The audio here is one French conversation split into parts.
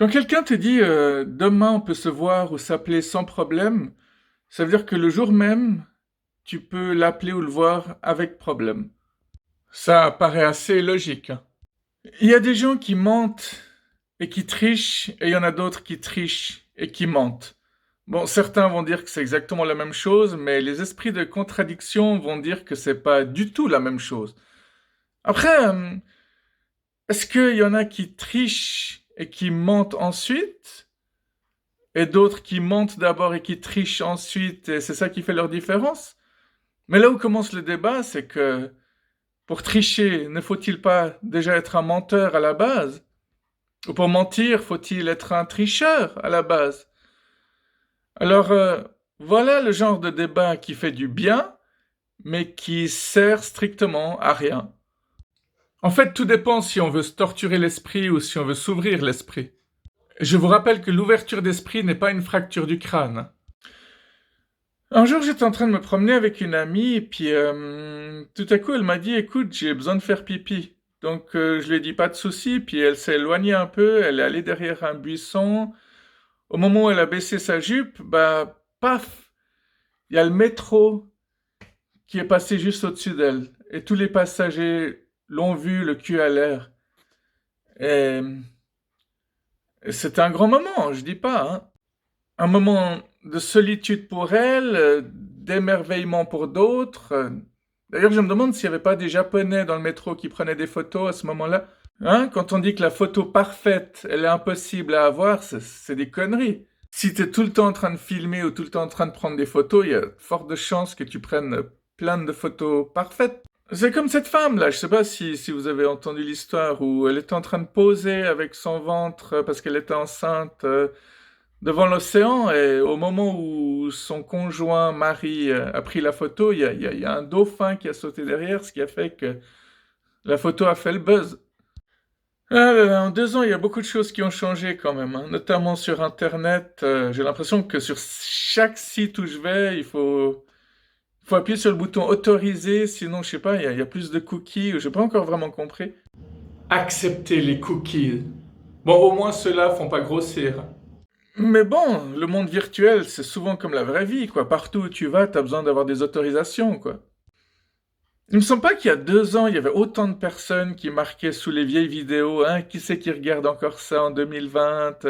Quand quelqu'un te dit demain on peut se voir ou s'appeler sans problème, ça veut dire que le jour même, tu peux l'appeler ou le voir avec problème. Ça paraît assez logique, hein. Il y a des gens qui mentent et qui trichent, et il y en a d'autres qui trichent et qui mentent. Bon, certains vont dire que c'est exactement la même chose, mais les esprits de contradiction vont dire que c'est pas du tout la même chose. Après, est-ce qu'il y en a qui trichent et qui mentent ensuite, et d'autres qui mentent d'abord et qui trichent ensuite, et c'est ça qui fait leur différence? Mais là où commence le débat, c'est que pour tricher, ne faut-il pas déjà être un menteur à la base? Ou pour mentir, faut-il être un tricheur à la base? Alors, voilà le genre de débat qui fait du bien, mais qui sert strictement à rien. En fait, tout dépend si on veut se torturer l'esprit ou si on veut s'ouvrir l'esprit. Je vous rappelle que l'ouverture d'esprit n'est pas une fracture du crâne. Un jour, j'étais en train de me promener avec une amie, et puis tout à coup, elle m'a dit, écoute, j'ai besoin de faire pipi. Donc, je lui ai dit, pas de souci, puis elle s'est éloignée un peu, elle est allée derrière un buisson. Au moment où elle a baissé sa jupe, bah, paf, il y a le métro qui est passé juste au-dessus d'elle. Et tous les passagers l'ont vu, le cul à l'air. Et, et c'était un grand moment, je dis pas, hein. Un moment de solitude pour elle, d'émerveillement pour d'autres. D'ailleurs, je me demande s'il n'y avait pas des Japonais dans le métro qui prenaient des photos à ce moment-là. Hein, quand on dit que la photo parfaite, elle est impossible à avoir, c'est des conneries. Si tu es tout le temps en train de filmer ou tout le temps en train de prendre des photos, il y a fort de chances que tu prennes plein de photos parfaites. C'est comme cette femme-là, je sais pas si vous avez entendu l'histoire où elle était en train de poser avec son ventre parce qu'elle était enceinte devant l'océan, et au moment où son conjoint mari a pris la photo, il y a un dauphin qui a sauté derrière, ce qui a fait que la photo a fait le buzz. Ah là là, en 2 ans, il y a beaucoup de choses qui ont changé quand même, hein, notamment sur Internet. J'ai l'impression que sur chaque site où je vais, il faut appuyer sur le bouton autoriser, sinon, je sais pas, il y a plus de cookies, j'ai pas encore vraiment compris. Accepter les cookies. Bon, au moins ceux-là font pas grossir. Mais bon, le monde virtuel, c'est souvent comme la vraie vie, quoi. Partout où tu vas, t'as besoin d'avoir des autorisations, quoi. Il me semble pas qu'il y a 2 ans, il y avait autant de personnes qui marquaient sous les vieilles vidéos, hein, qui c'est qui regarde encore ça en 2020?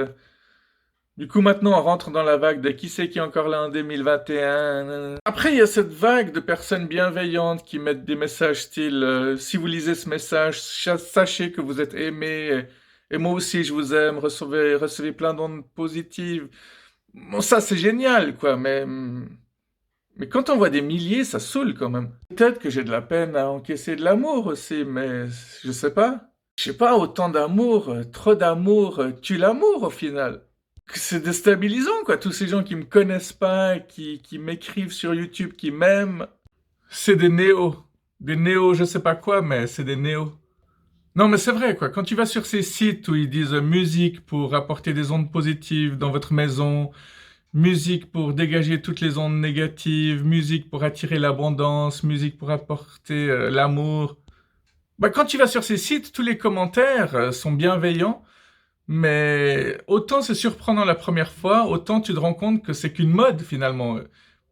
Du coup, maintenant, on rentre dans la vague de qui c'est qui est encore là en 2021. Après, il y a cette vague de personnes bienveillantes qui mettent des messages style si vous lisez ce message, sachez que vous êtes aimé, et moi aussi je vous aime, recevez plein d'ondes positives. Bon, ça c'est génial, quoi, mais quand on voit des milliers, ça saoule quand même. Peut-être que j'ai de la peine à encaisser de l'amour aussi, mais je sais pas. Je sais pas, autant d'amour, trop d'amour, tue l'amour au final. C'est déstabilisant, quoi. Tous ces gens qui me connaissent pas, qui m'écrivent sur YouTube, qui m'aiment. C'est des néos. Des néos, je sais pas quoi, mais c'est des néos. Non, mais c'est vrai, quoi. Quand tu vas sur ces sites où ils disent musique pour apporter des ondes positives dans votre maison, musique pour dégager toutes les ondes négatives, musique pour attirer l'abondance, musique pour apporter l'amour. Bah, quand tu vas sur ces sites, tous les commentaires sont bienveillants, mais autant c'est surprenant la première fois, autant tu te rends compte que c'est qu'une mode finalement.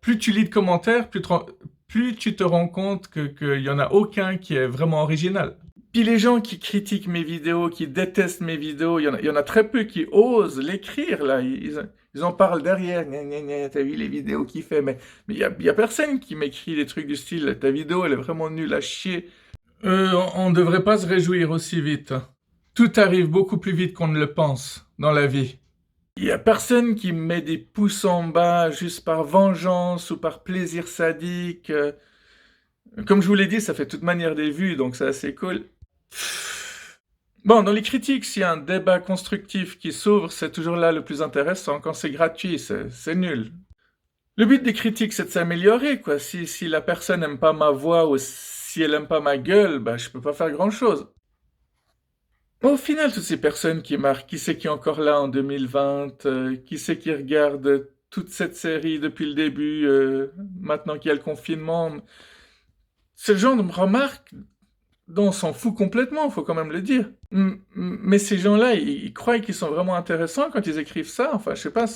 Plus tu lis de commentaires, plus tu te rends compte qu'il y en a aucun qui est vraiment original. Puis les gens qui critiquent mes vidéos, qui détestent mes vidéos, il y en a très peu qui osent l'écrire, là. Ils en parlent derrière. Gna, gna, gna, t'as vu les vidéos qu'il fait, mais il y a personne qui m'écrit des trucs du style ta vidéo, elle est vraiment nulle à chier. On ne devrait pas se réjouir aussi vite. Tout arrive beaucoup plus vite qu'on ne le pense dans la vie. Il y a personne qui me met des pouces en bas juste par vengeance ou par plaisir sadique. Comme je vous l'ai dit, ça fait toute manière des vues, donc c'est assez cool. Bon, dans les critiques, s'il y a un débat constructif qui s'ouvre, c'est toujours là le plus intéressant. Quand c'est gratuit, c'est nul. Le but des critiques, c'est de s'améliorer, quoi. Si la personne n'aime pas ma voix ou si elle n'aime pas ma gueule, bah, je peux pas faire grand-chose. Au final, toutes ces personnes qui marquent, qui c'est qui est encore là en 2020, qui c'est qui regarde toute cette série depuis le début, maintenant qu'il y a le confinement, c'est le genre de remarques dont on s'en fout complètement, faut quand même le dire. Mais ces gens-là, ils croient qu'ils sont vraiment intéressants quand ils écrivent ça. Enfin, je sais pas,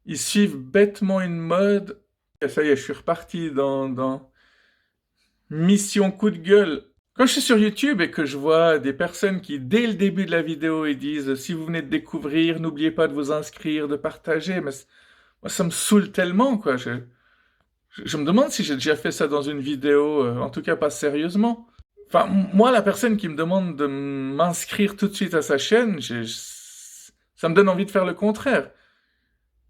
ils suivent bêtement une mode. Et ça y est, je suis reparti dans mission coup de gueule. Quand je suis sur YouTube et que je vois des personnes qui, dès le début de la vidéo, ils disent si vous venez de découvrir, n'oubliez pas de vous inscrire, de partager, mais moi, ça me saoule tellement, quoi. Je me demande si j'ai déjà fait ça dans une vidéo, en tout cas pas sérieusement. Enfin, moi, la personne qui me demande de m'inscrire tout de suite à sa chaîne, ça me donne envie de faire le contraire.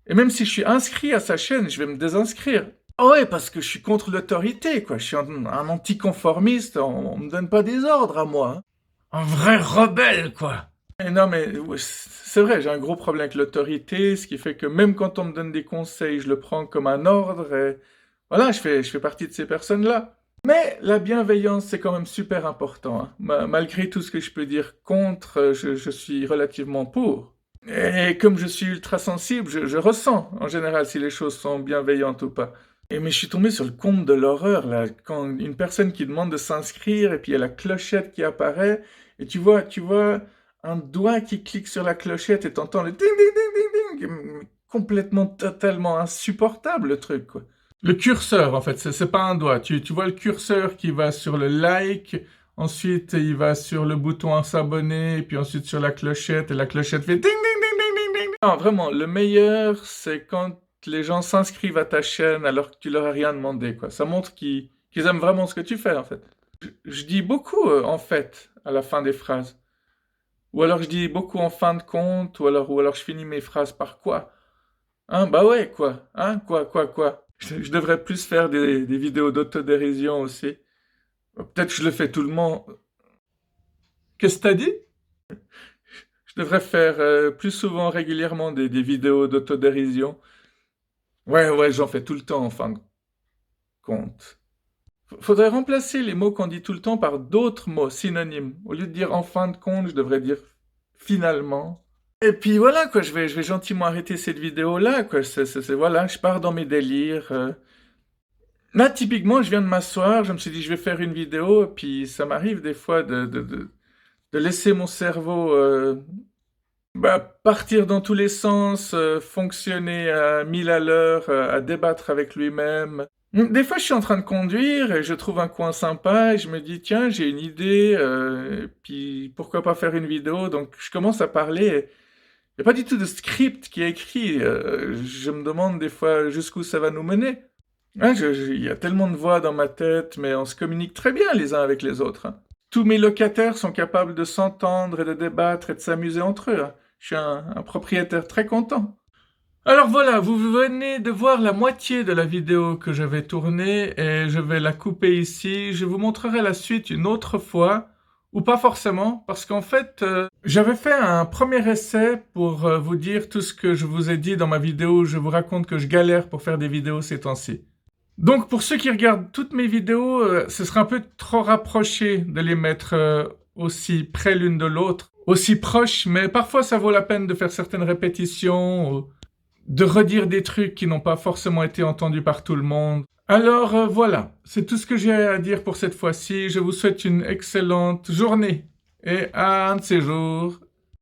Et même si je suis inscrit à sa chaîne, je vais me désinscrire. Ah ouais, parce que je suis contre l'autorité, quoi. Je suis un anticonformiste, on me donne pas des ordres à moi, hein. Un vrai rebelle, quoi. Et non, mais ouais, c'est vrai, j'ai un gros problème avec l'autorité, ce qui fait que même quand on me donne des conseils, je le prends comme un ordre, et voilà, je fais partie de ces personnes-là. Mais la bienveillance, c'est quand même super important, hein. Malgré tout ce que je peux dire contre, je suis relativement pour. Et comme je suis ultra sensible, je ressens en général si les choses sont bienveillantes ou pas. Et mais je suis tombé sur le compte de l'horreur, là, quand une personne qui demande de s'inscrire, et puis il y a la clochette qui apparaît, et tu vois un doigt qui clique sur la clochette, et t'entends le ding ding ding ding ding, complètement, totalement insupportable, le truc, quoi. Le curseur, en fait, c'est pas un doigt. Tu vois le curseur qui va sur le like, ensuite il va sur le bouton s'abonner, et puis ensuite sur la clochette, et la clochette fait ding ding ding ding ding ding. Non, vraiment, le meilleur, c'est quand les gens s'inscrivent à ta chaîne alors que tu leur as rien demandé, quoi. Ça montre qu'ils aiment vraiment ce que tu fais, en fait. Je dis beaucoup, en fait, à la fin des phrases. Ou alors je dis beaucoup en fin de compte, ou alors je finis mes phrases par quoi. Hein, bah ouais, quoi. Hein, quoi. Je devrais plus faire des vidéos d'autodérision aussi. Peut-être que je le fais tout le monde. Qu'est-ce que t'as dit? Je devrais faire plus souvent, régulièrement, des vidéos d'autodérision. Ouais, j'en fais tout le temps en fin de compte. Faudrait remplacer les mots qu'on dit tout le temps par d'autres mots synonymes. Au lieu de dire en fin de compte, je devrais dire finalement. Et puis voilà, quoi, je vais gentiment arrêter cette vidéo-là, quoi. Voilà, je pars dans mes délires. Là, typiquement, je viens de m'asseoir, je me suis dit, je vais faire une vidéo, puis ça m'arrive des fois de laisser mon cerveau partir dans tous les sens, fonctionner à 1000 à l'heure, à débattre avec lui-même. Des fois, je suis en train de conduire et je trouve un coin sympa et je me dis, tiens, j'ai une idée, puis pourquoi pas faire une vidéo? Donc, je commence à parler. Il n'y a pas du tout de script qui est écrit. Je me demande des fois jusqu'où ça va nous mener. Hein, il y a tellement de voix dans ma tête, mais on se communique très bien les uns avec les autres, hein. Tous mes locataires sont capables de s'entendre et de débattre et de s'amuser entre eux, hein. Je suis un propriétaire très content. Alors voilà, vous venez de voir la moitié de la vidéo que j'avais tournée et je vais la couper ici. Je vous montrerai la suite une autre fois, ou pas forcément, parce qu'en fait, j'avais fait un premier essai pour vous dire tout ce que je vous ai dit dans ma vidéo où je vous raconte que je galère pour faire des vidéos ces temps-ci. Donc pour ceux qui regardent toutes mes vidéos, ce sera un peu trop rapproché de les mettre aussi près l'une de l'autre, aussi proches, mais parfois ça vaut la peine de faire certaines répétitions, ou de redire des trucs qui n'ont pas forcément été entendus par tout le monde. Alors voilà, c'est tout ce que j'ai à dire pour cette fois-ci. Je vous souhaite une excellente journée et à un de ces jours.